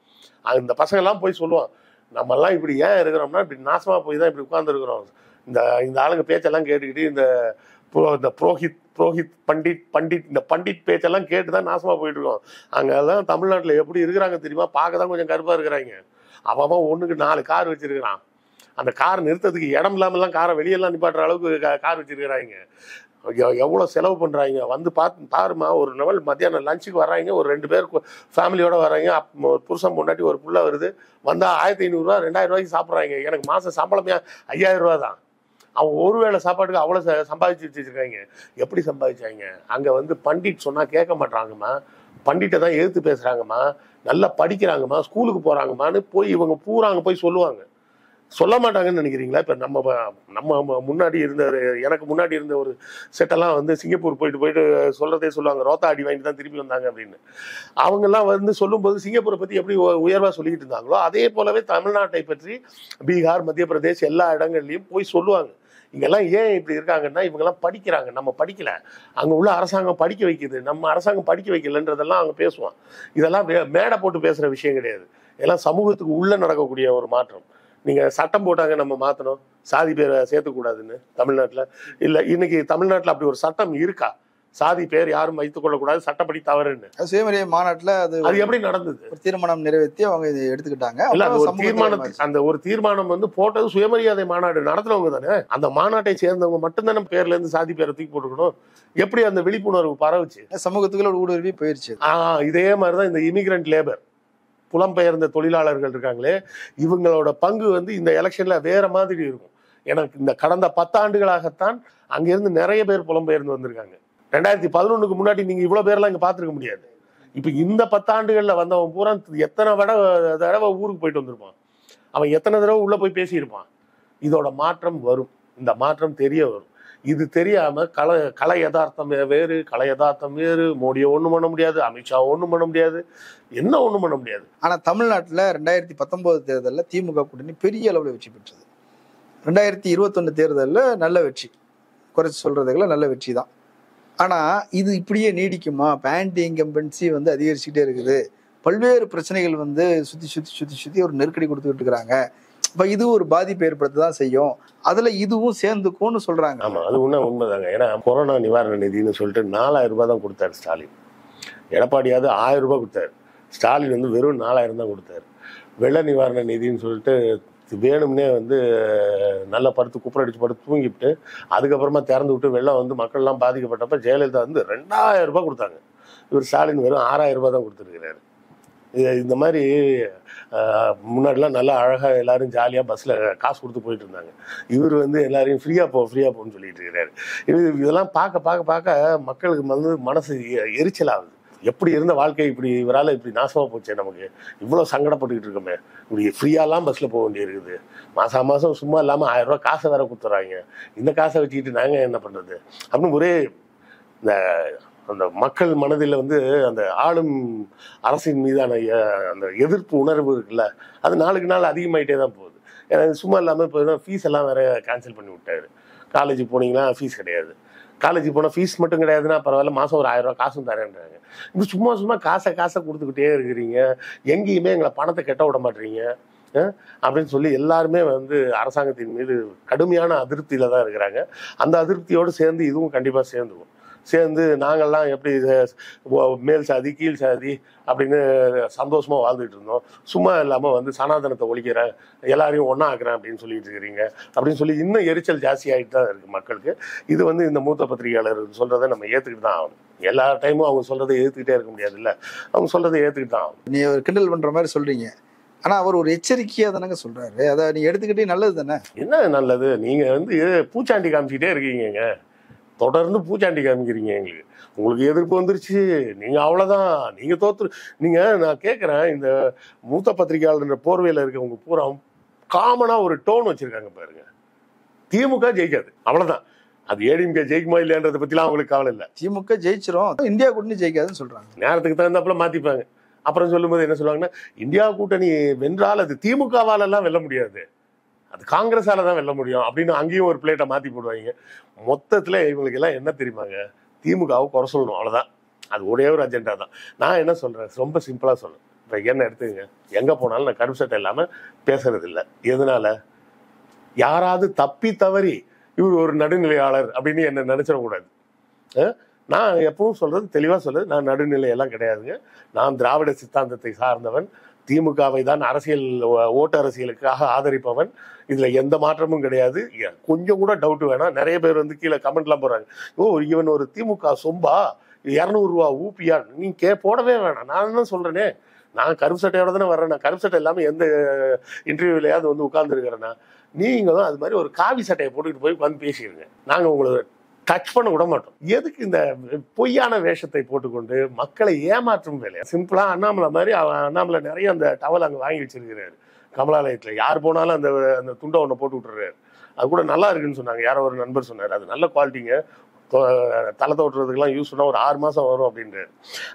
இந்த பசங்கள்லாம் போய் சொல்லுவான், நம்மெல்லாம் இப்படி ஏன் இருக்கிறோம்னா இப்படி நாசமாக போய் தான் இப்படி உட்காந்துருக்குறோம். இந்த ஆளுங்க பேச்செல்லாம் கேட்டுக்கிட்டு இந்த புரோஹித் பண்டிட் இந்த பண்டிட் பேச்செல்லாம் கேட்டு தான் நாசமாக போயிட்டு இருக்கோம். அங்கெல்லாம் தமிழ்நாட்டில் எப்படி இருக்கிறாங்க தெரியுமா? பார்க்க தான் கொஞ்சம் கருப்பாக இருக்கிறாங்க. அவன் ஒன்றுக்கு 4 கார் வச்சிருக்கிறான். அந்த கார் நிறுத்தத்துக்கு இடம் இல்லாமல்லாம் காரை வெளியெல்லாம் நிப்பாட்டுற அளவுக்கு கார் வச்சிருக்கிறாங்க. எவ்வளோ செலவு பண்ணுறாங்க. பாருமா, ஒரு நாள் மத்தியானம் லஞ்சுக்கு வர்றாங்க, ஒரு 2 பேர் ஃபேமிலியோட வர்றாங்க, ஒரு புருஷன் முன்னாடி ஒரு புள்ள வருது, வந்தால் 1500 ரூபா 2000 ரூபாய்க்கு சாப்பிட்றாங்க. எனக்கு மாதம் சம்பளமே 5000 ரூபா தான். அவங்க ஒருவேளை சாப்பாட்டுக்கு அவ்வளோ சம்பாதிச்சு வச்சுருக்காங்க. எப்படி சம்பாதிச்சாங்க? அங்கே பண்டிட் சொன்னால் கேட்க மாட்டாங்கம்மா, பண்டிட்டை தான் எதிர்த்து பேசுகிறாங்கம்மா, நல்லா படிக்கிறாங்கம்மா, ஸ்கூலுக்கு போகிறாங்கம்மான்னு போய் இவங்க பூராங்க போய் சொல்லுவாங்க. சொல்ல மாட்டாங்கன்னு நினைக்கிறீங்களா? இப்போ நம்ம முன்னாடி எனக்கு முன்னாடி இருந்த ஒரு செட்டெல்லாம் சிங்கப்பூர் போயிட்டு சொல்கிறதே சொல்லுவாங்க, ரோத்தா அடி வாங்கிட்டு தான் திருப்பி வந்தாங்க அப்படின்னு. அவங்கெல்லாம் சொல்லும்போது சிங்கப்பூரை பற்றி எப்படி உயர்வாக சொல்லிக்கிட்டு இருந்தாங்களோ அதே போலவே தமிழ்நாட்டை பற்றி பீகார், மத்திய பிரதேஷ் எல்லா இடங்கள்லையும் போய் சொல்லுவாங்க. இங்கெல்லாம் ஏன் இப்படி இருக்காங்கன்னா இவங்கெல்லாம் படிக்கிறாங்க, நம்ம படிக்கல, அங்கே உள்ள அரசாங்கம் படிக்க வைக்குது, நம்ம அரசாங்கம் படிக்க வைக்கலன்றதெல்லாம் அவங்க பேசுவான். இதெல்லாம் மேடை போட்டு பேசுகிற விஷயம் கிடையாது. இதெல்லாம் சமூகத்துக்கு உள்ளே நடக்கக்கூடிய ஒரு மாற்றம். நீங்கள் சட்டம் போட்டாங்க நம்ம மாற்றணும், சாதி பேரை சேர்த்துக்கூடாதுன்னு தமிழ்நாட்டில். இல்லை, இன்னைக்கு தமிழ்நாட்டில் அப்படி ஒரு சட்டம் இருக்கா? சாதி பேர் யாரும் வைத்துக் கொள்ளக்கூடாது, சட்டப்படி தவறுன்னு. சுயமரியாதை மாநாட்டில் அது எப்படி நடந்தது? ஒரு தீர்மானம் நிறைவேற்றி அவங்க இதை எடுத்துக்கிட்டாங்க. இல்ல, அந்த ஒரு தீர்மானம் போட்டது சுயமரியாதை மாநாடு நடத்துறவங்க தானே. அந்த மாநாட்டை சேர்ந்தவங்க மட்டும்தானே பேர்ல இருந்து சாதி பேரை தூக்கி போட்டுக்கணும். எப்படி அந்த விழிப்புணர்வு பரவுச்சு? சமூகத்துக்குள்ள ஊடுருவி போயிருச்சு. இதே மாதிரிதான் இந்த இமிகிரண்ட் லேபர், புலம்பெயர்ந்த தொழிலாளர்கள் இருக்காங்களே, இவங்களோட பங்கு இந்த எலெக்ஷன்ல வேற மாதிரி இருக்கும். எனக்கு இந்த கடந்த 10 ஆண்டுகளாகத்தான் அங்கிருந்து நிறைய பேர் புலம்பெயர்ந்து வந்திருக்காங்க. 2011க்கு முன்னாடி நீங்க இவ்வளவு பேர்லாம் இங்க பாத்துருக்க முடியாது. இப்ப இந்த 10 ஆண்டுகள்ல வந்தவன் பூரா எத்தனை தடவை ஊருக்கு போயிட்டு வந்திருப்பான், அவன் எத்தனை தடவை உள்ள போய் பேசியிருப்பான். இதோட மாற்றம் வரும், இந்த மாற்றம் தெரிய வரும். இது தெரியாம கலை யதார்த்தம் வேறு, கலை யதார்த்தம் வேறு. மோடியை ஒண்ணும் பண்ண முடியாது, அமித்ஷா ஒண்ணும் பண்ண முடியாது, என்ன ஒண்ணும் பண்ண முடியாது. ஆனா தமிழ்நாட்டுல 2019 தேர்தலில் திமுக கூட்டணி பெரிய அளவுல வெற்றி பெற்றது. 2021 தேர்தலில் நல்ல வெற்றி, குறைச்சி சொல்றதுக்குள்ள நல்ல வெற்றி தான். ஆனா இது இப்படியே நீடிக்குமா? ஆன்டி இன்கம்பன்சி அதிகரிச்சுக்கிட்டே இருக்குது. பல்வேறு பிரச்சனைகள் சுத்தி சுத்தி சுத்தி சுத்தி ஒரு நெருக்கடி கொடுத்துக்கிட்டு இருக்கிறாங்க. இப்ப இது ஒரு பாதிப்பு ஏற்படுத்ததான் செய்யும், அதுல இதுவும் சேர்ந்துக்கும்னு சொல்றாங்க. ஆமா, அது உண்மைதாங்க. ஏன்னா கொரோனா நிவாரண நிதினு சொல்லிட்டு 4000 ரூபாய் தான் கொடுத்தாரு ஸ்டாலின். எடப்பாடியாவது 1000 ரூபாய் கொடுத்தாரு. ஸ்டாலின் வந்து வெறும் 4000 தான் கொடுத்தாரு. வெள்ள நிவாரண நிதினு சொல்லிட்டு வேணும்னே வந்து நல்லா படுத்து குப்புரடிச்சு படுத்து தூங்கிவிட்டு அதுக்கப்புறமா திறந்து விட்டு வெள்ளம் வந்து மக்கள்லாம் பாதிக்கப்பட்டப்ப ஜெயலலிதா வந்து 2000 ரூபாய் கொடுத்தாங்க. இவர் ஸ்டாலின் வெறும் 6000 ரூபாய் தான் கொடுத்துருக்கிறாரு. இந்த மாதிரி முன்னாடிலாம் நல்லா அழகாக எல்லாரும் ஜாலியாக பஸ்ஸில் காசு கொடுத்து போயிட்டு இருந்தாங்க. இவர் வந்து எல்லாரையும் ஃப்ரீயாக போன்னு சொல்லிட்டு இருக்கிறாரு. இதெல்லாம் பார்க்க மக்களுக்கு வந்து மனசு எரிச்சலாகுது. எப்படி இருந்த வாழ்க்கை இப்படி இவரால் இப்படி நாசமாக போச்சே, நமக்கு இவ்வளோ சங்கடப்பட்டுக்கிட்டு இருக்கோமே, இப்படி ஃப்ரீயாலாம் பஸ்ஸில் போக வேண்டியிருக்குது, மாதம் சும்மா இல்லாமல் 1000 ரூபா காசை வேற கொடுத்துட்றாங்க, இந்த காசை வச்சுக்கிட்டு நாங்கள் என்ன பண்ணுறது அப்படின்னு ஒரே இந்த அந்த மக்கள் மனதில் வந்து அந்த ஆளும் அரசின் மீதான அந்த எதிர்ப்பு உணர்வு இருக்குல்ல, அது நாளுக்கு நாள் அதிகமாயிட்டே தான் போகுது. ஏன்னா சும்மா இல்லாமல் இப்போ ஃபீஸ் எல்லாம் வேற கேன்சல் பண்ணி விட்டாரு. காலேஜுக்கு போனீங்கன்னா ஃபீஸ் கிடையாது, காலேஜுக்கு போனால் ஃபீஸ் மட்டும் கிடையாதுன்னா பரவாயில்ல, மாதம் ஒரு 1000 ரூபா காசும் தரேன்றாங்க. இப்போ சும்மா காசை கொடுத்துக்கிட்டே இருக்கிறீங்க, எங்கேயுமே எங்களை பணத்தை கெட்ட விட மாட்டீங்க அப்படின்னு சொல்லி எல்லாருமே வந்து அரசாங்கத்தின் மீது கடுமையான அதிருப்தியில தான் இருக்கிறாங்க. அந்த அதிருப்தியோடு சேர்ந்து இதுவும் கண்டிப்பாக சேர்ந்து நாங்கள்லாம் எப்படி மேல் சாதி கீழ் சாதி அப்படின்னு சந்தோஷமா வாழ்ந்துட்டு இருந்தோம், சும்மா இல்லாமல் வந்து சனாதனத்தை ஒழிக்கிறேன், எல்லாரையும் ஒன்றா ஆக்குறேன் அப்படின்னு சொல்லிட்டு இருக்கிறீங்க அப்படின்னு சொல்லி இன்னும் எரிச்சல் ஜாஸ்தி ஆகிட்டு தான் இருக்குது மக்களுக்கு. இது வந்து இந்த மூத்த பத்திரிகையாளர் சொல்றதை நம்ம ஏற்றுக்கிட்டு தான் ஆகணும். எல்லா டைமும் அவங்க சொல்றதை ஏற்றுக்கிட்டே இருக்க முடியாது இல்லை, அவங்க சொல்றதை ஏற்றுக்கிட்டு தான் ஆகணும். நீ ஒரு கிண்டல் பண்ற மாதிரி சொல்றீங்க, ஆனா அவர் ஒரு எச்சரிக்கையா தானங்க சொல்றாரு, அதை நீ எடுத்துக்கிட்டே நல்லது தானே. என்ன நல்லது, நீங்க வந்து பூச்சாண்டி காமிச்சிக்கிட்டே இருக்கீங்க, தொடர்ந்து பூச்சாண்டி காமிக்கிறீங்க. உங்களுக்கு எதிர்ப்பு வந்துருச்சு, நீங்க அவ்வளவுதான், நீங்க நான் கேட்கிறேன், இந்த மூத்த பத்திரிகையாளர் போர்வையில இருக்கவங்க பூரா காமனா ஒரு டோன் வச்சிருக்காங்க பாருங்க, திமுக ஜெயிக்காது அவ்வளவுதான், அது ஏடிஎம்கே ஜெயிக்குமா இல்லையன்றதை பத்திலாம் அவங்களுக்கு கவலை இல்லை, திமுக ஜெயிச்சிரும், இந்தியா கூட்டணி ஜெயிக்காதுன்னு சொல்றாங்க. நேரத்துக்கு தகுந்தாப்புல மாத்திப்பாங்க. அப்புறம் சொல்லும்போது என்ன சொல்லுவாங்கன்னா, இந்தியா கூட்டணி வென்றால் அது திமுகவால எல்லாம் வெல்ல முடியாது, அது காங்கிரஸால தான் வெல்ல முடியும் அப்படின்னு அங்கேயும் ஒரு பிளேட்டை மாத்தி போடுவாங்க. மொத்தத்துல இவங்களுக்கு எல்லாம் என்ன தெரியுமாங்க, திமுகவை குறை சொல்லணும் அவ்வளவுதான், அது ஒரே ஒரு அஜெண்டா தான். நான் என்ன சொல்றேன், ரொம்ப சிம்பிளா சொல்றேன். இப்ப என்ன எடுத்துங்க, எங்க போனாலும் நான் கருப்பு சட்டை இல்லாம பேசுறது இல்லை. எதனால, யாராவது தப்பி தவறி இவர் ஒரு நடுநிலையாளர் அப்படின்னு என்ன நினைச்சிடக்கூடாது. நான் எப்பவும் சொல்றது, தெளிவா சொல்றது, நான் நடுநிலையெல்லாம் கிடையாதுங்க. நான் திராவிட சித்தாந்தத்தை சார்ந்தவன், திமுகவை தான் ஓட்டு அரசியலுக்காக ஆதரிப்பவன், இதுல எந்த மாற்றமும் கிடையாது. கொஞ்சம் கூட டவுட் வேணாம். நிறைய பேர் வந்து கீழே கமெண்ட்லாம் போடுறாங்க, இவன் ஒரு திமுக சொம்பா, 200 ரூபா ஊப்பியா, நீங்க போடவே வேணாம். நான் என்ன சொல்றேனே, நான் கருப்பு சட்டையோட தானே வர்றேன், நான் கருப்பு சட்டை இல்லாம எந்த இன்டர்வியூலையாவது வந்து உட்கார்ந்து இருக்கிறேன்னா, நீங்களும் அது மாதிரி ஒரு காவி சட்டையை போட்டுக்கிட்டு போய் உட்காந்து பேசிடுங்க, நாங்க உங்களை டச் பண்ண விட மாட்டோம். எதுக்கு இந்த பொய்யான வேஷத்தை போட்டுக்கொண்டு மக்களை ஏமாற்றும் வேலையா? சிம்பிளா அண்ணாமலை மாதிரி, அண்ணாமலை நிறைய அந்த டவல் அங்க வாங்கி வச்சிருக்கிறாரு கமலாலயத்துல, யார் போனாலும் அந்த துண்டை ஒண்ணு போட்டு விட்டுறாரு. அது கூட நல்லா இருக்குன்னு சொன்னாங்க, யாரோ ஒரு நண்பர் சொன்னாரு, அது நல்ல குவாலிட்டிங்க, தலை தோட்டுறதுக்கெல்லாம் யூஸ் பண்ணா ஒரு 6 மாசம் வரும் அப்படின்றாரு.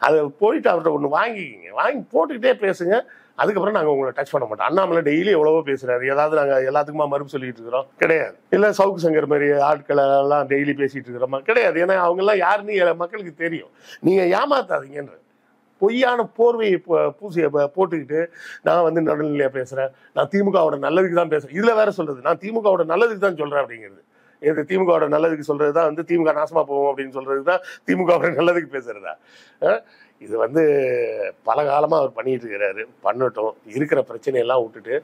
அதை போயிட்டு அவர்கிட்ட ஒண்ணு வாங்கிக்கிங்க, வாங்கி போட்டுக்கிட்டே பேசுங்க, அதுக்கப்புறம் நாங்க உங்களை டச் பண்ண மாட்டோம். அண்ணாமலை டெய்லி எவ்வளவோ பேசுறாரு, ஏதாவது நாங்க எல்லாத்துக்குமா மறுப்பு சொல்லிட்டு இருக்கிறோம்? கிடையாது. இல்ல சவுக்கு சங்கர் மாதிரி ஆட்களை எல்லாம் டெய்லி பேசிட்டு இருக்கிறோமா? கிடையாது. ஏன்னா அவங்க எல்லாம் யாருன்னு மக்களுக்கு தெரியும். நீங்க ஏமாத்தாதீங்கன்ற பொய்யான போர்வையை பூசிய போட்டுக்கிட்டு, நான் வந்து நடுநிலையா பேசுறேன், நான் திமுகவோட நல்லதுக்கு தான் பேசுறேன், இதுல வேற சொல்றது நான் திமுகவோட நல்லதுக்கு தான் சொல்றேன் அப்படிங்கிறது. எது திமுகவோட நல்லதுக்கு சொல்றதுதான் வந்து திமுக நாசமா போவோம் அப்படின்னு சொல்றதுதான் திமுகவோட நல்லதுக்கு பேசுறதா? இது வந்து பல காலமா அவர் பண்ணிட்டு இருக்கிறாரு. பண்ணட்டும், இருக்கிற பிரச்சனையெல்லாம் விட்டுட்டு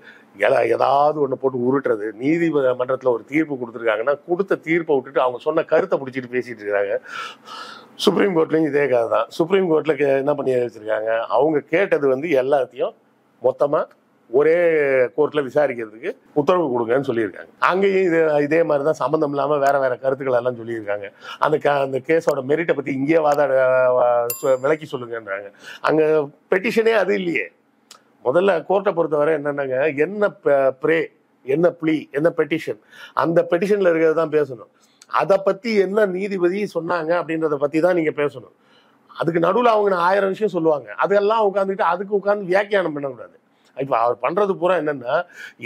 ஏதாவது ஒண்ணு போட்டு உருட்டுறது. நீதிமன்றத்துல ஒரு தீர்ப்பு கொடுத்துருக்காங்கன்னா, கொடுத்த தீர்ப்பை விட்டுட்டு அவங்க சொன்ன கருத்தை பிடிச்சிட்டு பேசிட்டு இருக்காங்க. சுப்ரீம் கோர்ட்லயும் இதே கதை தான். சுப்ரீம் கோர்ட்ல என்ன பண்ணி வச்சிருக்காங்க, அவங்க கேட்டது வந்து எல்லாத்தையும் மொத்தமா ஒரே கோர்ட்ல விசாரிக்கிறதுக்கு உத்தரவு கொடுங்கன்னு சொல்லியிருக்காங்க. அங்கேயும் இதே மாதிரிதான் சம்பந்தம் இல்லாம வேற வேற கருத்துக்கள் எல்லாம் சொல்லியிருக்காங்க. அந்த கேஸோட மெரிட்டை பத்தி இங்கேயே விளக்கி சொல்லுங்கன்றாங்க. அங்க பெட்டிஷனே அது இல்லையே. முதல்ல கோர்ட்டை பொறுத்தவரை என்னன்னாங்க, என்ன என்ன பிளீ, என்ன பெட்டிஷன், அந்த பெட்டிஷன்ல இருக்கிறது தான் பேசணும். அதை பத்தி என்ன நீதிபதி சொன்னாங்க அப்படின்றத பத்தி தான் நீங்க பேசணும். அதுக்கு நடுவில் அவங்க 1000 விஷயம் சொல்லுவாங்க, அதெல்லாம் உட்காந்துக்கிட்டு அதுக்கு உட்காந்து வியாக்கியானம் பண்ணக்கூடாது. இப்ப அவர் பண்றது பூரா என்னன்னா,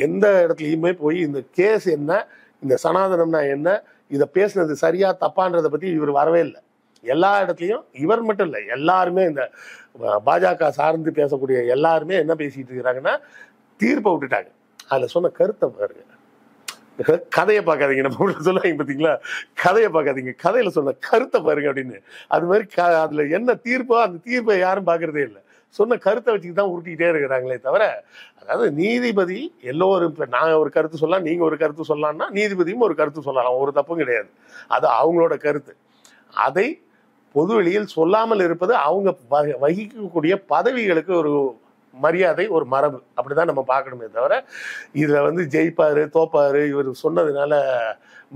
எந்த இடத்துலயுமே போய் இந்த கேஸ் என்ன, இந்த சனாதனம்னா என்ன, இதை பேசுனது சரியா தப்பான்றதை பத்தி இவர் வரவே இல்லை. எல்லா இடத்துலையும் இவர் மட்டும் இல்லை, எல்லாருமே இந்த பாஜக சார்ந்து பேசக்கூடிய எல்லாருமே என்ன பேசிட்டு இருக்கிறாங்கன்னா, தீர்ப்பை விட்டுட்டாங்க. அதுல சொன்ன கருத்தை பாருங்க. கதையை பார்க்காதீங்க, நம்ம ஊர்ல சொல்லுவாங்க பார்த்தீங்களா, கதையை பார்க்காதீங்க, கதையில சொன்ன கருத்தை பாருங்க அப்படின்னு. அது மாதிரி அதுல என்ன தீர்ப்போ அந்த தீர்ப்பை யாரும் பார்க்கறதே இல்லை. சொன்ன கருத்தை வச்சுக்கிட்டு தான் உருட்டிக்கிட்டே இருக்கிறாங்களே தவிர, அதாவது நீதிபதி எல்லோரும், இப்போ நான் ஒரு கருத்து சொல்லலாம், நீங்க ஒரு கருத்து சொல்லலாம்னா நீதிபதியும் ஒரு கருத்து சொல்லலாம், ஒரு தப்பும் கிடையாது. அது அவங்களோட கருத்து. அதை பொதுவெளியில் சொல்லாமல் இருப்பது அவங்க வகிக்கக்கூடிய பதவிகளுக்கு ஒரு மரியாதை, ஒரு மரபு. அப்படிதான் நம்ம பார்க்கணுமே தவிர, இதுல வந்து ஜெயிப்பாரு தோப்பாரு இவர் சொன்னதுனால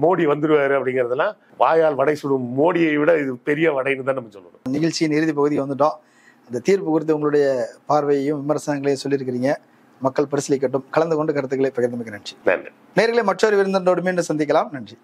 மோடி வந்துருவாரு அப்படிங்கிறதெல்லாம் வாயால் வடை சுடும் மோடியை விட இது பெரிய வடைன்னு தான் நம்ம சொல்லணும். நிகழ்ச்சியின் இறுதி பகுதி வந்துட்டோம். அந்த தீர்ப்பு குறித்து உங்களுடைய பார்வையையும் விமர்சனங்களையும் சொல்லியிருக்கிறீங்க. மக்கள் பரிசீலிக்கட்டும். கலந்து கொண்டு கருத்துக்களை பகிர்ந்தமைக்கு நன்றி. நன்றி. நேயர்களே, மற்றொரு விருந்தினரோடு மீண்டும் சந்திக்கலாம். நன்றி.